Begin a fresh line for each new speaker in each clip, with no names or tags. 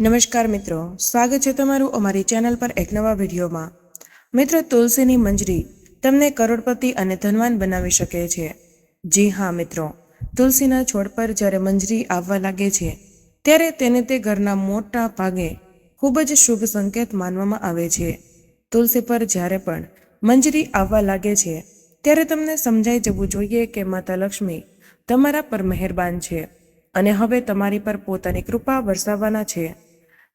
નમસ્કાર મિત્રો, સ્વાગત છે તમારું અમારી ચેનલ પર એક નવા વિડીયોમાં। મિત્રો, તુલસીની મંજરી તમને કરોડપતિ અને ધનવાન બનાવી શકે છે। જી હા મિત્રો, તુલસીના છોડ પર જ્યારે મંજરી આવવા લાગે છે ત્યારે તેને તે ઘરના મોટા ભાગે ખૂબ જ શુભ સંકેત માનવામાં આવે છે। તુલસી પર જ્યારે પણ મંજરી આવવા લાગે છે ત્યારે તમને સમજાઈ જવું જોઈએ કે માતા લક્ષ્મી તમારા પર મહેરબાન છે અને હવે તમારી પર પોતાની કૃપા વરસાવવાના છે।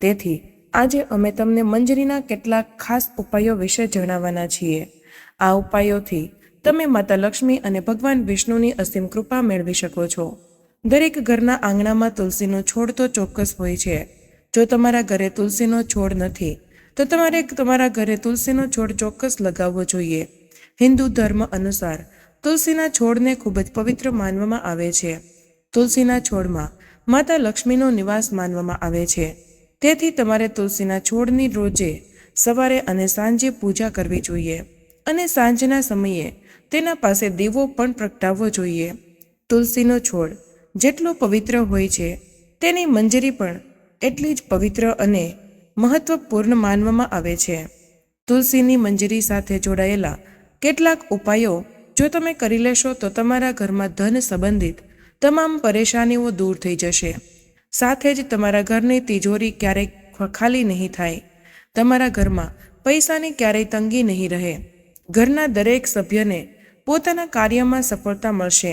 તેથી આજે અમે તમને મંજરીના કેટલાક ખાસ ઉપાયો વિશે જણાવવાના છીએ। આ ઉપાયોથી તમે માતા લક્ષ્મી અને ભગવાન વિષ્ણુની અસીમ કૃપા મેળવી શકો છો। દરેક ઘરના આંગણામાં તુલસીનો છોડ તો ચોક્કસ હોય છે। જો તમારા ઘરે તુલસીનો છોડ નથી તો તમારે તમારા ઘરે તુલસીનો છોડ ચોક્કસ લગાવવો જોઈએ। હિન્દુ ધર્મ અનુસાર તુલસીના છોડને ખૂબ જ પવિત્ર માનવામાં આવે છે। તુલસીના છોડમાં માતા લક્ષ્મીનો નિવાસ માનવામાં આવે છે। તેથી તમારે તુલસીના છોડની રોજે સવારે અને સાંજે પૂજા કરવી જોઈએ અને સાંજના સમયે તેના પાસે દીવો પણ પ્રગટાવવો જોઈએ। તુલસીનો છોડ જેટલો પવિત્ર હોય છે તેની મંજરી પણ એટલી જ પવિત્ર અને મહત્વપૂર્ણ માનવામાં આવે છે। તુલસીની મંજરી સાથે જોડાયેલા કેટલાક ઉપાયો જો તમે કરી લેશો તો તમારા ઘરમાં ધન સંબંધિત તમામ પરેશાનીઓ દૂર થઈ જશે। સાથે જ તમારા ઘરની તિજોરી ક્યારેય ખાલી નહીં થાય। તમારા ઘરમાં પૈસાની ક્યારેય તંગી નહીં રહે। ઘરના દરેક સભ્યને પોતાના કાર્યમાં સફળતા મળશે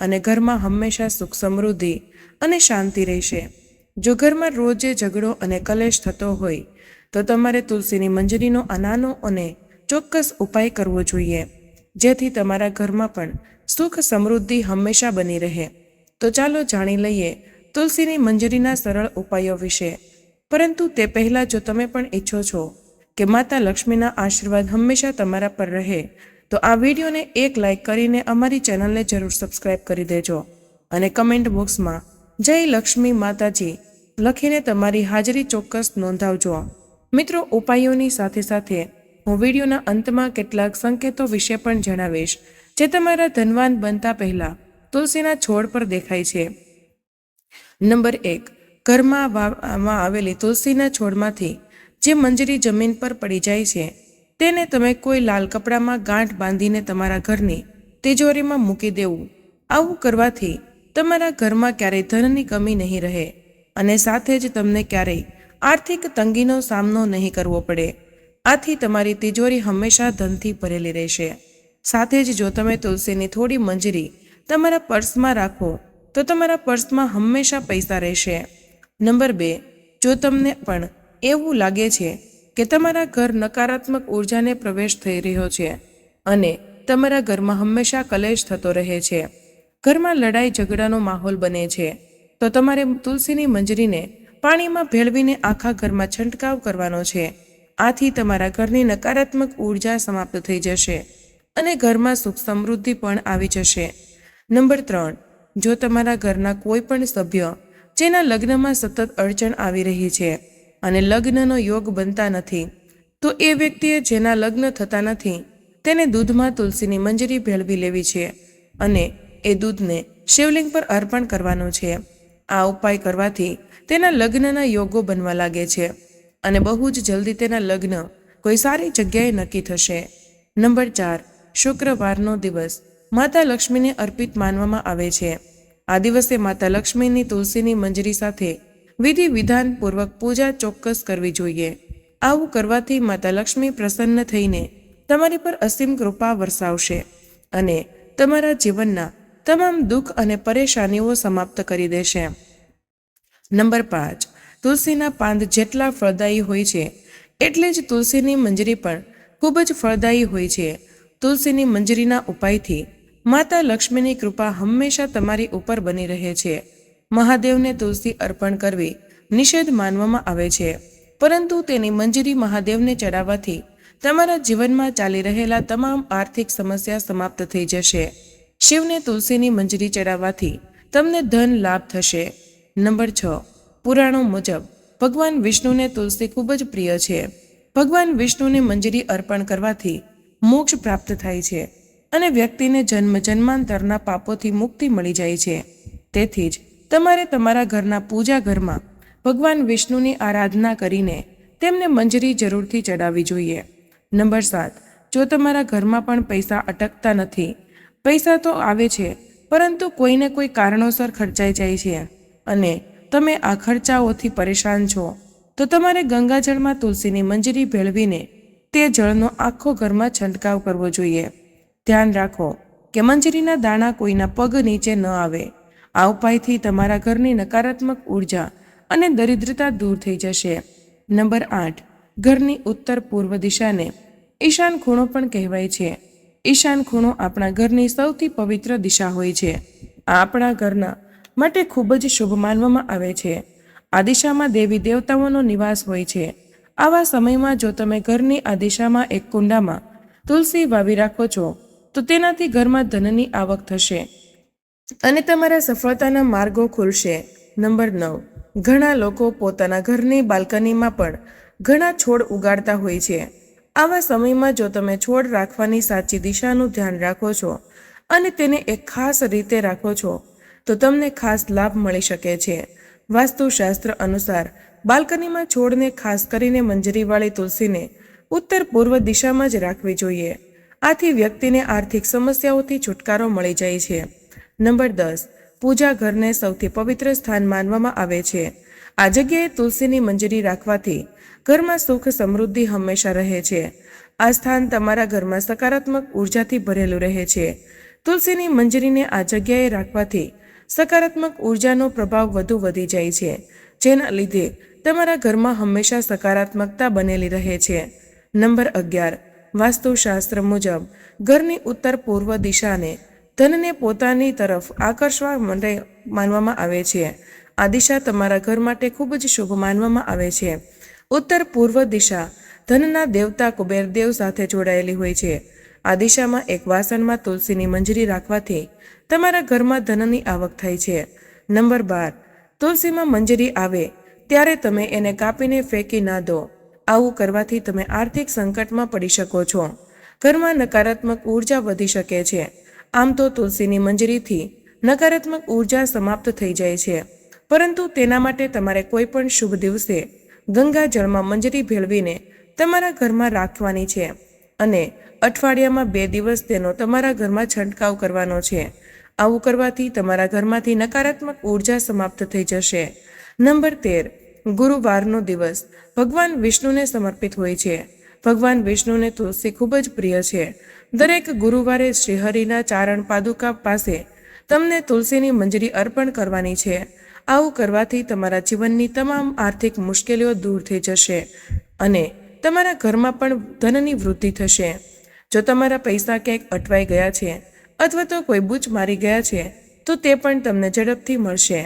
અને ઘરમાં હંમેશા સુખ સમૃદ્ધિ અને શાંતિ રહેશે। જો ઘરમાં રોજે ઝઘડો અને કલેશ થતો હોય તો તમારે તુલસીની મંજરીનો આ નાનો અને ચોક્કસ ઉપાય કરવો જોઈએ જેથી તમારા ઘરમાં પણ સુખ સમૃદ્ધિ હંમેશા બની રહે। તો ચાલો જાણી લઈએ તુલસીની મંજરીના સરળ ઉપાયો વિશે। પરંતુ તે પહેલાં જો તમે પણ ઈચ્છો છો કે માતા લક્ષ્મીના આશીર્વાદ હંમેશા તમારા પર રહે તો આ વિડીયોને એક લાઈક કરીને અમારી ચેનલને જરૂર સબસ્ક્રાઈબ કરી દેજો અને કમેન્ટ બોક્સમાં જય લક્ષ્મી માતાજી લખીને તમારી હાજરી ચોક્કસ નોંધાવજો। મિત્રો, ઉપાયોની સાથે સાથે હું વિડીયોના અંતમાં કેટલાક સંકેતો વિશે પણ જણાવીશ જે તમારા ધનવાન બનતા પહેલા તુલસીના છોડ પર દેખાય છે। નંબર 1, ઘરમાં વાવવામાં આવેલી તુલસીના છોડમાંથી જે મંજરી જમીન પર પડી જાય છે તેને તમે કોઈ લાલ કપડામાં ગાંઠ બાંધીને તમારા ઘરની તિજોરીમાં મૂકી દેવું। આવું કરવાથી તમારા ઘરમાં ક્યારેય ધનની કમી નહીં રહે અને સાથે જ તમને ક્યારેય આર્થિક તંગીનો સામનો નહીં કરવો પડે। આથી તમારી તિજોરી હંમેશા ધનથી ભરેલી રહેશે। સાથે જ જો તમે તુલસીની થોડી મંજરી તમારા પર્સમાં રાખો તો તમારા પર્સમાં હંમેશા પૈસા રહેશે। નંબર 2, જો તમને પણ એવું લાગે છે કે તમારા ઘર નકારાત્મક ઉર્જાને પ્રવેશ થઈ રહ્યો છે અને તમારા ઘરમાં હંમેશા કલેશ થતો રહે છે, ઘરમાં લડાઈ ઝઘડાનો માહોલ બને છે, તો તમારે તુલસીની મંજરીને પાણીમાં ભેળવીને આખા ઘરમાં છંટકાવ કરવાનો છે। આથી તમારા ઘરની નકારાત્મક ઉર્જા સમાપ્ત થઈ જશે અને ઘરમાં સુખ સમૃદ્ધિ પણ આવી જશે। નંબર 3, જો તમારા ઘરના કોઈ પણ સભ્ય જેના લગ્નમાં સતત અડચણ આવી રહી છે અને લગ્નનો યોગ બનતા નથી તો એ વ્યક્તિએ જેના લગ્ન થતા નથી તેને દૂધમાં તુલસીની મંજરી ભેળવી લેવી છે અને એ દૂધને શિવલિંગ પર અર્પણ કરવાનું છે। આ ઉપાય કરવાથી તેના લગ્નના યોગો બનવા લાગે છે અને બહુ જ જલ્દી તેના લગ્ન કોઈ સારી જગ્યાએ નક્કી થશે। નંબર 4, શુક્રવારનો દિવસ માતા લક્ષ્મીને અર્પિત માનવામાં આવે છે। આ દિવસે માતા લક્ષ્મીની તુલસીની મંજરી સાથે વિધિ વિધાનપૂર્વક પૂજા ચોક્કસ કરવી જોઈએ। આવું કરવાથી માતા લક્ષ્મી પ્રસન્ન થઈને તમારી પર અસીમ કૃપા વરસાવશે અને તમારા જીવનના તમામ દુઃખ અને પરેશાનીઓ સમાપ્ત કરી દેશે। નંબર 5, તુલસીના પાન જેટલા ફળદાયી હોય છે એટલે જ તુલસીની મંજરી પણ ખૂબ જ ફળદાયી હોય છે। તુલસીની મંજરીના ઉપાયથી માતા લક્ષ્મીની કૃપા હંમેશા તમારી ઉપર બની રહે છે। મહાદેવને તુલસી અર્પણ કરવી નિષેધ માનવામાં આવે છે, પરંતુ તેની મંજરી મહાદેવને ચડાવવાથી તમારા જીવનમાં ચાલી રહેલા તમામ આર્થિક સમસ્યા સમાપ્ત થઈ જશે। શિવને તુલસીની મંજરી ચડાવવાથી તમને ધન લાભ થશે। નંબર 6, પુરાણો મુજબ ભગવાન વિષ્ણુને તુલસી ખૂબ જ પ્રિય છે। ભગવાન વિષ્ણુને મંજરી અર્પણ કરવાથી મોક્ષ પ્રાપ્ત થાય છે અને વ્યક્તિને જન્મ જન્માંતરના પાપોથી મુક્તિ મળી જાય છે। તેથી જ તમારે તમારા ઘરના પૂજા ઘરમાં ભગવાન વિષ્ણુની આરાધના કરીને તેમને મંજરી જરૂરથી ચડાવવી જોઈએ. નંબર 7, જો તમારા ઘરમાં પણ પૈસા અટકતા નથી, પૈસા તો આવે છે પરંતુ કોઈને કોઈ કારણોસર ખર્ચાઈ જાય છે અને તમે આ ખર્ચાઓથી પરેશાન છો, તો તમારે ગંગાજળમાં તુલસીની મંજરી ભેળવીને તે જળનો આખો ઘરમાં છંટકાવ કરવો જોઈએ. ધ્યાન રાખો કે મંજરીના દાણા કોઈના પગ નીચે ન આવે. આ ઉપાયથી તમારા ઘરની નકારાત્મક ઉર્જા અને દરિદ્રતા દૂર થઈ જશે. નંબર 8, ઘરની ઉત્તર પૂર્વ દિશાને ઈશાન ખૂણો પણ કહેવાય છે. ઈશાન ખૂણો આપણા ઘરની સૌથી પવિત્ર દિશા હોય છે. આ આપણા ઘરના માટે ખૂબ જ શુભ માનવામાં આવે છે. આ દિશામાં દેવી દેવતાઓનો નિવાસ હોય છે. આવા સમયમાં જો તમે ઘરની આ દિશામાં એક કુંડામાં તુલસી વાવી રાખો છો, તો તેનાથી ઘરમાં ધનની આવક થશે અને તમારા સફળતાના માર્ગો ખુલશે. નંબર 9, ઘણા લોકો પોતાના ઘરની બાલ્કનીમાં પણ ઘણા છોડ ઉગાડતા હોય છે. આવા સમયમાં જો તમે છોડ રાખવાની સાચી દિશાનું ધ્યાન રાખો છો અને તેને એક ખાસ રીતે રાખો છો, તો તમને ખાસ લાભ મળી શકે છે. વાસ્તુશાસ્ત્ર અનુસાર બાલ્કનીમાં છોડને ખાસ કરીને મંજરીવાળી તુલસીને ઉત્તર પૂર્વ દિશામાં જ રાખવી જોઈએ. આથી વ્યક્તિને આર્થિક સમસ્યાઓથી છુટકારો મળી જાય છે. નંબર 10, પૂજા ઘરને સૌથી પવિત્ર સ્થાન માનવામાં આવે છે. આ જગ્યાએ તુલસીની મંજરી રાખવાથી ઘરમાં સુખ સમૃદ્ધિ હંમેશા રહે છે. આ સ્થાન તમારા ઘરમાં સકારાત્મક ઉર્જાથી ભરેલું રહે છે. તુલસીની મંજરીને આ જગ્યાએ રાખવાથી સકારાત્મક ઉર્જાનો પ્રભાવ વધુ વધી જાય છે, જેના લીધે તમારા ઘરમાં હંમેશા સકારાત્મકતા બનેલી રહે છે. નંબર 11, વાસ્તુશાસ્ત્ર મુજબ ઘરની ઉત્તર પૂર્વ દિશાને ધનને પોતાની તરફ આકર્ષવા માટે માનવામાં આવે છે. આ દિશા તમારા ઘર માટે ખૂબ જ શુભ માનવામાં આવે છે. ઉત્તર પૂર્વ દિશા ધનના દેવતા કુબેરદેવ સાથે જોડાયેલી હોય છે. આ દિશામાં એક વાસણમાં તુલસીની મંજરી રાખવાથી તમારા ઘરમાં ધનની આવક થાય છે. નંબર 12, તુલસીમાં મંજરી આવે ત્યારે તમે એને કાપીને ફેંકી ના દો. આવું કરવાથી તમે આર્થિક સંકટમાં પડી શકો છો. ઘરમાં નકારાત્મક ઉર્જા વધી શકે છે. આમ તો તુલસીની મંજરીથી નકારાત્મક ઉર્જા સમાપ્ત થઈ જાય છે, પરંતુ તેના માટે તમારે કોઈ પણ શુભ દિવસે ગંગાજળમાં મંજરી ભેળવીને તમારા ઘરમાં રાખવાની છે અને અઠવાડિયામાં 2 દિવસ તેનો તમારા ઘરમાં છંટકાવ કરવાનો છે. આવું કરવાથી તમારા ઘરમાંથી નકારાત્મક ઉર્જા સમાપ્ત થઈ જશે. નંબર 13, ગુરુવારનો દિવસ ભગવાન વિષ્ણુને સમર્પિત હોય છે. ભગવાન વિષ્ણુને તુલસી ખૂબ જ પ્રિય છે. દરેક ગુરુવારે શ્રીહરિના ચારણ પાદુકા પાસે તમને તુલસીની મંજરી અર્પણ કરવાની છે. આવું કરવાથી તમારા જીવનની તમામ આર્થિક મુશ્કેલીઓ દૂર થઈ જશે અને તમારા ઘરમાં પણ ધનની વૃદ્ધિ થશે. જો તમારા પૈસા ક્યાંક અટવાઈ ગયા છે અથવા તો કોઈ બૂચ મારી ગયા છે, તો તે પણ તમને ઝડપથી મળશે.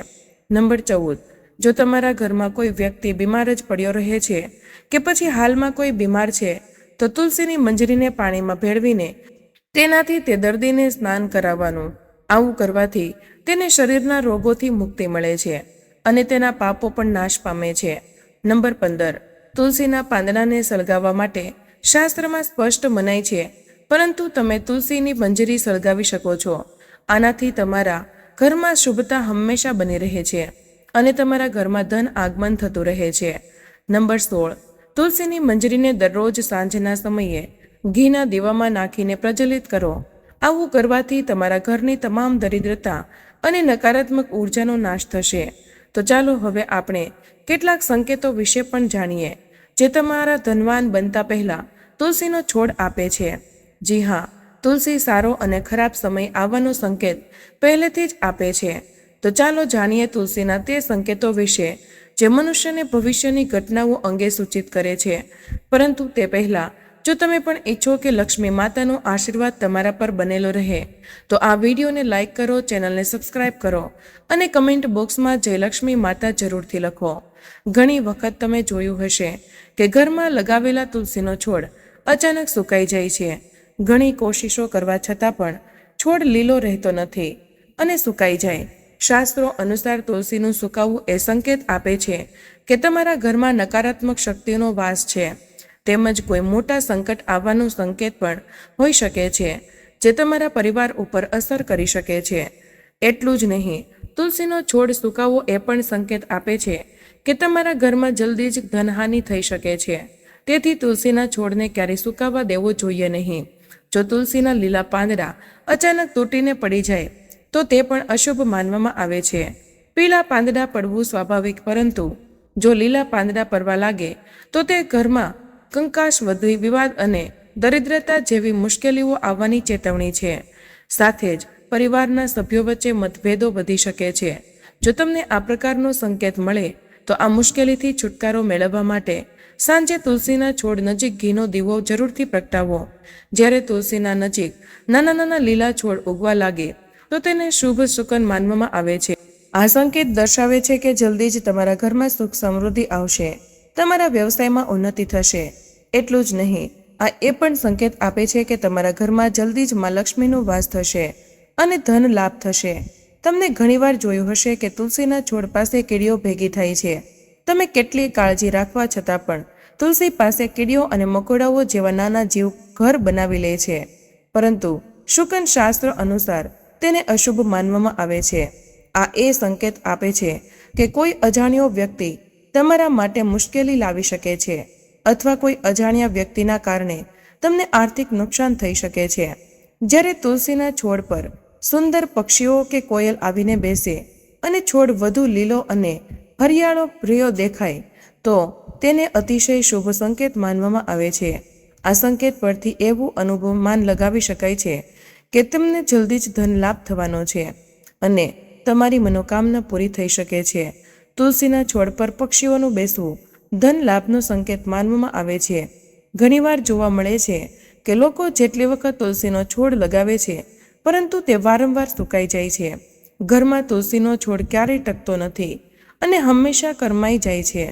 નંબર 14, જો તમારા ઘરમાં કોઈ વ્યક્તિ બીમાર જ પડ્યો રહે છે કે પછી હાલમાં કોઈ બીમાર છે, તો તુલસીની મંજરીને પાણીમાં ભેળવીને તેનાથી તે દર્દીને સ્નાન કરાવવાનું. આવું કરવાથી તેને શરીરના રોગોથી મુક્તિ મળે છે અને તેના પાપો પણ નાશ પામે છે. નંબર 15, તુલસીના પાંદડાને સળગાવવા માટે શાસ્ત્રમાં સ્પષ્ટ મનાય છે, પરંતુ તમે તુલસીની મંજરી સળગાવી શકો છો. આનાથી તમારા ઘરમાં શુભતા હંમેશા બની રહે છે અને તમારા ઘરમાં ધન આગમન થતું રહે છે. નંબર 16, તુલસીની મંજરીને દરરોજ સાંજના સમયે ઘીના દીવામાં નાખીને પ્રજ્વલિત કરો. આવું કરવાથી તમારા ઘરની તમામ દરિદ્રતા અને નકારાત્મક ઉર્જાનો નાશ થશે. તો ચાલો હવે આપણે કેટલાક સંકેતો વિશે પણ જાણીએ જે તમારા ધનવાન બનતા પહેલા તુલસીનો છોડ આપે છે. જી હા, તુલસી સારો અને ખરાબ સમય આવવાનો સંકેત પહેલેથી જ આપે છે. તો ચાલો જાણીએ તુલસીના તે સંકેતો વિશે જે મનુષ્યને ભવિષ્યની ઘટનાઓ અંગે સૂચિત કરે છે. પરંતુ તે પહેલાં જો તમે પણ ઈચ્છો કે લક્ષ્મી માતાનો આશીર્વાદ તમારા પર બનેલો રહે, તો આ વિડીયોને લાઇક કરો, ચેનલને સબસ્ક્રાઇબ કરો અને કમેન્ટ બોક્સમાં જય લક્ષ્મી માતા જરૂરથી લખો. ઘણી વખત તમે જોયું હશે કે ઘરમાં લગાવેલા તુલસીનો છોડ અચાનક સુકાઈ જાય છે. ઘણી કોશિશો કરવા છતાં પણ છોડ લીલો રહેતો નથી અને સુકાઈ જાય. શાસ્ત્રો અનુસાર તુલસીનું સુકાવવું એ સંકેત આપે છે કે તમારા ઘરમાં નકારાત્મક શક્તિનો વાસ છે, તેમજ કોઈ મોટા સંકટ આવવાનો સંકેત પણ હોઈ શકે છે જે તમારા પરિવાર ઉપર અસર કરી શકે છે. એટલું જ નહીં, તુલસીનો છોડ સુકાવવો એ પણ સંકેત આપે છે કે તમારા ઘરમાં જલ્દી જ ધનહાનિ થઈ શકે છે. તેથી તુલસીના છોડને ક્યારેય સુકાવા દેવો જોઈએ નહીં. જો તુલસીના લીલા પાંદડા અચાનક તૂટીને પડી જાય તો તે પણ અશુભ માનવામાં આવે છે. પીળા પાંદડા પડવું સ્વાભાવિક, પરંતુ જો લીલા પાંદડા પડવા લાગે તો તે ઘરમાં કંકાશ વધી, વિવાદ અને દરિદ્રતા જેવી મુશ્કેલીઓ આવવાની ચેતવણી છે. સાથે જ પરિવારના સભ્યો વચ્ચે મતભેદો વધી શકે છે. જો તમને આ પ્રકારનો સંકેત મળે તો આ મુશ્કેલીથી છુટકારો મેળવવા માટે સાંજે તુલસીના છોડ નજીક ઘીનો દીવો જરૂરથી પ્રગટાવો. જ્યારે તુલસીના નજીક નાના નાના લીલા છોડ ઉગવા લાગે તો તેને શુભ શુકન માનવામાં આવે છે. આ સંકેત દર્શાવે છે કે જલ્દી જ તમારા ઘરમાં સુખ સમૃદ્ધિ આવશે, તમારા વ્યવસાયમાં ઉન્નતિ થશે. એટલું જ નહીં, આ એ પણ સંકેત આપે છે કે તમારા ઘરમાં જલ્દી જ માં લક્ષ્મીનો વાસ થશે અને ધન લાભ થશે. તમને ઘણીવાર જોયું હશે કે તુલસીના છોડ પાસે કીડીઓ ભેગી થાય છે. તમે કેટલી કાળજી રાખવા છતાં પણ તુલસી પાસે કીડીઓ અને મકોડાઓ જેવા નાના જીવ ઘર બનાવી લે છે. પરંતુ શુકન શાસ્ત્ર અનુસાર તેને અશુભ માનવામાં આવે છે. આ એ સંકેત આપે છે કે કોઈ અજાણ્યો વ્યક્તિ તમારા માટે મુશ્કેલી લાવી શકે છે, અથવા કોઈ અજાણ્યા વ્યક્તિના કારણે તમને આર્થિક નુકસાન થઈ શકે છે. જ્યારે તુલસીના છોડ પર સુંદર પક્ષીઓ કે કોયલ આવીને બેસે અને છોડ વધુ લીલો અને હરિયાળો ભર્યો દેખાય તો તેને અતિશય શુભ સંકેત માનવામાં આવે છે. આ સંકેત પરથી એવું અનુમાન લગાવી શકાય છે કે તમને જલ્દી જ ધન લાભ થવાનો છે અને તમારી મનોકામના પૂરી થઈ શકે છે. તુલસીના છોડ પર પક્ષીઓનું બેસવું ધન લાભનો સંકેત માનવામાં આવે છે. ઘણીવાર જોવા મળે છે કે લોકો જેટલી વખત તુલસીનો છોડ લગાવે છે પરંતુ તે વારંવાર સુકાઈ જાય છે. ઘરમાં તુલસીનો છોડ ક્યારેય ટકતો નથી અને હંમેશા કરમાઈ જાય છે.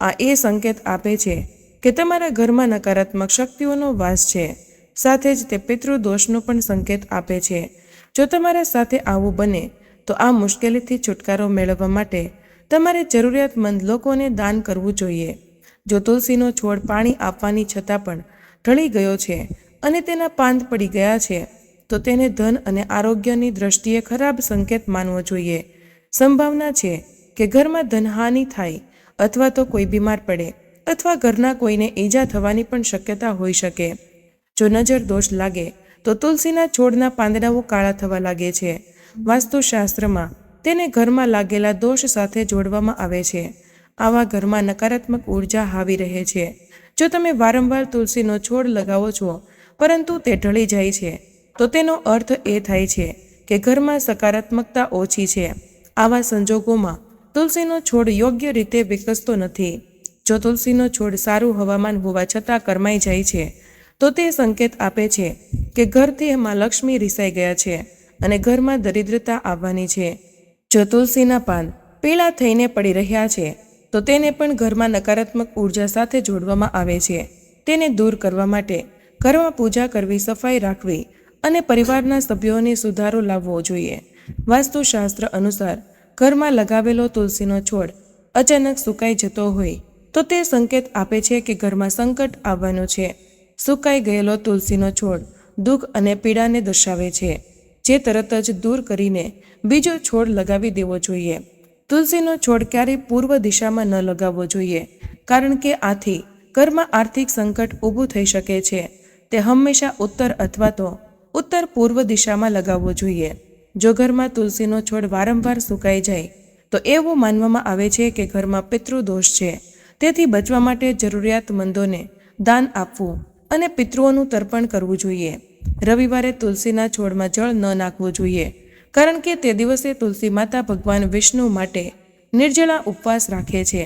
આ એ સંકેત આપે છે કે તમારા ઘરમાં નકારાત્મક શક્તિઓનો વાસ છે. સાથે જ તે પિતૃદોષનો પણ સંકેત આપે છે. જો તમારા સાથે આવું બને તો આ મુશ્કેલીથી છુટકારો મેળવવા માટે તમારે જરૂરિયાતમંદ લોકોને દાન કરવું જોઈએ. જો તુલસીનો છોડ પાણી આપવાની છતાં પણ ઢળી ગયો છે અને તેના પાંદ પડી ગયા છે તો તેને ધન અને આરોગ્યની દ્રષ્ટિએ ખરાબ સંકેત માનવો જોઈએ. સંભાવના છે કે ઘરમાં ધનહાનિ થાય અથવા તો કોઈ બીમાર પડે અથવા ઘરના કોઈને ઈજા થવાની પણ શક્યતા હોઈ શકે. જો નજર દોષ લાગે તો તુલસીના છોડના પાંદડાઓ કાળા થવા લાગે છે. વાસ્તુશાસ્ત્રમાં તેને ઘરમાં લાગેલા દોષ સાથે જોડવામાં આવે છે. આવા ઘરમાં નકારાત્મક ઉર્જા હાવી રહે છે. જો તમે વારંવાર તુલસીનો છોડ લગાવો છો પરંતુ તે ઢળી જાય છે તો તેનો અર્થ એ થાય છે કે ઘરમાં સકારાત્મકતા ઓછી છે. આવા સંજોગોમાં તુલસીનો છોડ યોગ્ય રીતે વિકસતો નથી. જો તુલસીનો છોડ સારું હવામાન હોવા છતાં કરમાઈ જાય છે તો તે સંકેત આપે છે કે ઘરથી માં લક્ષ્મી રિસાઈ ગયા છે અને ઘરમાં દરિદ્રતા આવવાની છે. જો તુલસીના પાન પીળા થઈને પડી રહ્યા છે તો તેને પણ ઘરમાં નકારાત્મક ઉર્જા સાથે જોડવામાં આવે છે. તેને દૂર કરવા માટે ઘરમાં પૂજા કરવી, સફાઈ રાખવી અને પરિવારના સભ્યોને સુધારો લાવવો જોઈએ. વાસ્તુશાસ્ત્ર અનુસાર ઘરમાં લગાવેલો તુલસીનો છોડ અચાનક સુકાઈ જતો હોય તો તે સંકેત આપે છે કે ઘરમાં સંકટ આવવાનું છે. સુકાઈ ગયેલો તુલસીનો છોડ દુઃખ અને પીડાને દર્શાવે છે, જે તરત જ દૂર કરીને બીજો છોડ લગાવી દેવો જોઈએ. તુલસીનો છોડ ક્યારેય પૂર્વ દિશામાં ન લગાવવો જોઈએ, કારણ કે આથી ઘરમાં આર્થિક સંકટ ઊભું થઈ શકે છે. તે હંમેશા ઉત્તર અથવા તો ઉત્તર પૂર્વ દિશામાં લગાવવો જોઈએ. જો ઘરમાં તુલસીનો છોડ વારંવાર સુકાઈ જાય તો એવું માનવામાં આવે છે કે ઘરમાં પિતૃદોષ છે. તેથી બચવા માટે જરૂરિયાતમંદોને દાન આપવું અને પિતૃઓનું તર્પણ કરવું જોઈએ. રવિવારે તુલસીના છોડમાં જળ ન નાખવું જોઈએ, કારણ કે તે દિવસે તુલસી માતા ભગવાન વિષ્ણુ માટે નિર્જળા ઉપવાસ રાખે છે.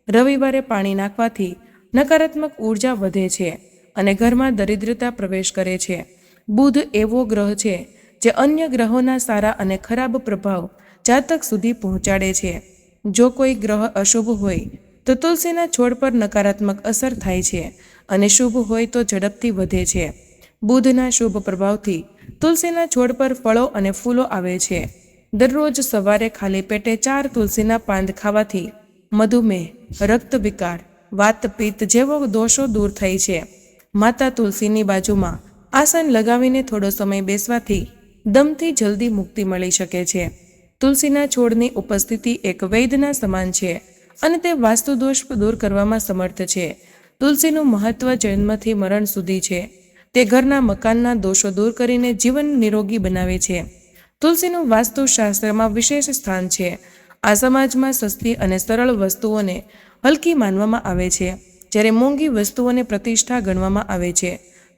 રવિવારે પાણી નાખવાથી નકારાત્મક ઉર્જા વધે છે અને ઘરમાં દરિદ્રતા પ્રવેશ કરે છે. બુધ એવો ગ્રહ છે જે અન્ય ગ્રહોના સારા અને ખરાબ પ્રભાવ જાતક સુધી પહોંચાડે છે. જો કોઈ ગ્રહ અશુભ હોય તો તુલસીના છોડ પર નકારાત્મક અસર થાય છે અને શુભ હોય તો ઝડપથી વધે છે. બુધના શુભ પ્રભાવથી તુલસીના છોડ પર ફળો અને ફૂલો આવે છે. દરરોજ સવારે ખાલી પેટે 4 તુલસીના પાંદ ખાવાથી મધુમેહ, રક્ત વિકાર, વાત પિત્ત જેવો દોષો દૂર થાય છે. માતા તુલસીની બાજુમાં આસન લગાવીને થોડો સમય બેસવાથી દમથી જલ્દી મુક્તિ મળી શકે છે. તુલસીના છોડની ઉપસ્થિતિ એક વૈદ્યના સમાન છે અને તે વાસ્તુ દોષ દૂર કરવામાં સમર્થ છે. તુલસીનું મહત્વ જન્મથી મરણ સુધી છે. તે ઘરના મકાનના દોષો દૂર કરીને જીવન નિરોગી બનાવે છે. તુલસીનું વાસ્તુશાસ્ત્રમાં વિશેષ સ્થાન છે. આ સમાજમાં સસ્તી અને સરળ વસ્તુઓને હલકી માનવામાં આવે છે, જ્યારે મોંઘી વસ્તુઓને પ્રતિષ્ઠા ગણવામાં આવે છે.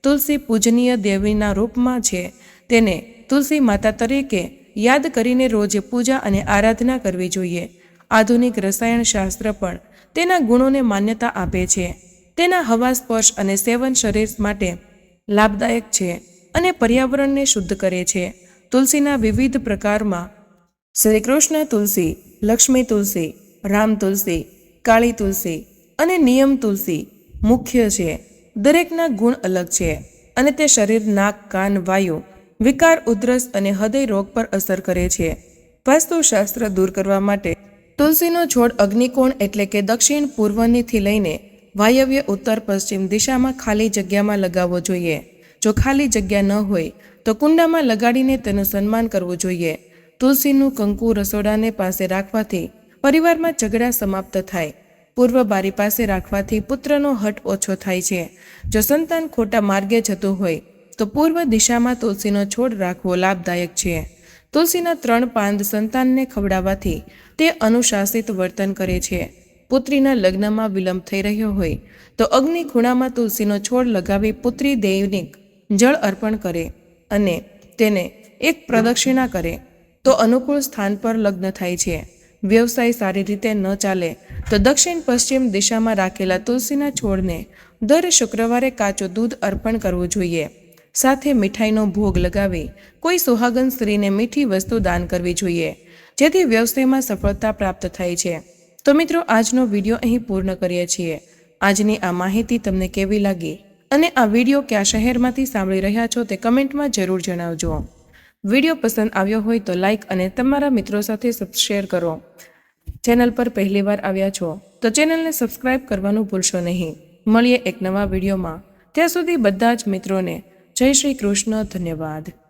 તુલસી પૂજનીય દેવીના રૂપમાં છે. તેને તુલસી માતા તરીકે યાદ કરીને રોજ પૂજા અને આરાધના કરવી જોઈએ. આધુનિક રસાયણશાસ્ત્ર પણ તેના ગુણોને માન્યતા આપે છે. તેના હવા, સ્પર્શ અને સેવન શરીર માટે લાભદાયક છે અને પર્યાવરણને શુદ્ધ કરે છે. તુલસીના વિવિધ પ્રકારમાં શ્રી કૃષ્ણ તુલસી, લક્ષ્મી તુલસી, રામ તુલસી, કાળી તુલસી અને નિયમ તુલસી મુખ્ય છે. દરેકના ગુણ અલગ છે અને તે શરીર, નાક, કાન, વાયુ, વિકાર, ઉધરસ અને હૃદય રોગ પર અસર કરે છે. વાસ્તુશાસ્ત્ર દૂર કરવા માટે તુલસીનો છોડ અગ્નિકોણ એટલે કે દક્ષિણ પૂર્વથી લઈને વાયવ્ય ઉત્તર પશ્ચિમ દિશામાં ખાલી જગ્યામાં લગાવવો જોઈએ. જો ખાલી જગ્યા ન હોય તો કુંડામાં લગાડીને તેનું સન્માન કરવું જોઈએ. તુલસીનું કંકુ રસોડાને પાસે રાખવાથી પરિવારમાં ઝઘડા સમાપ્ત થાય. પૂર્વ બારી પાસે રાખવાથી પુત્રનો હઠ ઓછો થાય છે. જો સંતાન ખોટા માર્ગે જતું હોય તો પૂર્વ દિશામાં તુલસીનો છોડ રાખવો લાભદાયક છે. તુલસીના 3 પાંદ સંતાનને ખવડાવવાથી તે અનુશાસિત વર્તન કરે છે. પુત્રીના લગ્નમાં વિલંબ થઈ રહ્યો હોય તો અગ્નિ ખૂણામાં તુલસીનો છોડ લગાવી પુત્રી દૈનિક જળ અર્પણ કરે અને તેને એક પ્રદક્ષિણા કરે તો અનુકૂળ સ્થાન પર લગ્ન થાય છે. વ્યવસાય સારી રીતે ન ચાલે તો દક્ષિણ પશ્ચિમ દિશામાં રાખેલા તુલસીના છોડને દર શુક્રવારે કાચું દૂધ અર્પણ કરવું જોઈએ. સાથે મીઠાઈનો ભોગ લગાવી કોઈ સુહાગન સ્ત્રીને મીઠી વસ્તુ દાન કરવી જોઈએ, જેથી વ્યવસાયમાં સફળતા પ્રાપ્ત થાય છે. તો મિત્રો, આજનો વિડીયો અહીં પૂર્ણ કરીએ છીએ. આજની આ માહિતી તમને કેવી લાગી અને આ વિડીયો કયા શહેરમાંથી સાંભળી રહ્યા છો તે કમેન્ટમાં જરૂર જણાવજો. વિડીયો પસંદ આવ્યો હોય તો લાઈક અને તમારા મિત્રો સાથે શેર કરો. ચેનલ પર પહેલીવાર આવ્યા છો તો ચેનલને સબસ્ક્રાઇબ કરવાનું ભૂલશો નહીં. મળીએ એક નવા વિડીયોમાં. ત્યાં સુધી બધા જ મિત્રોને જય શ્રી કૃષ્ણ. ધન્યવાદ.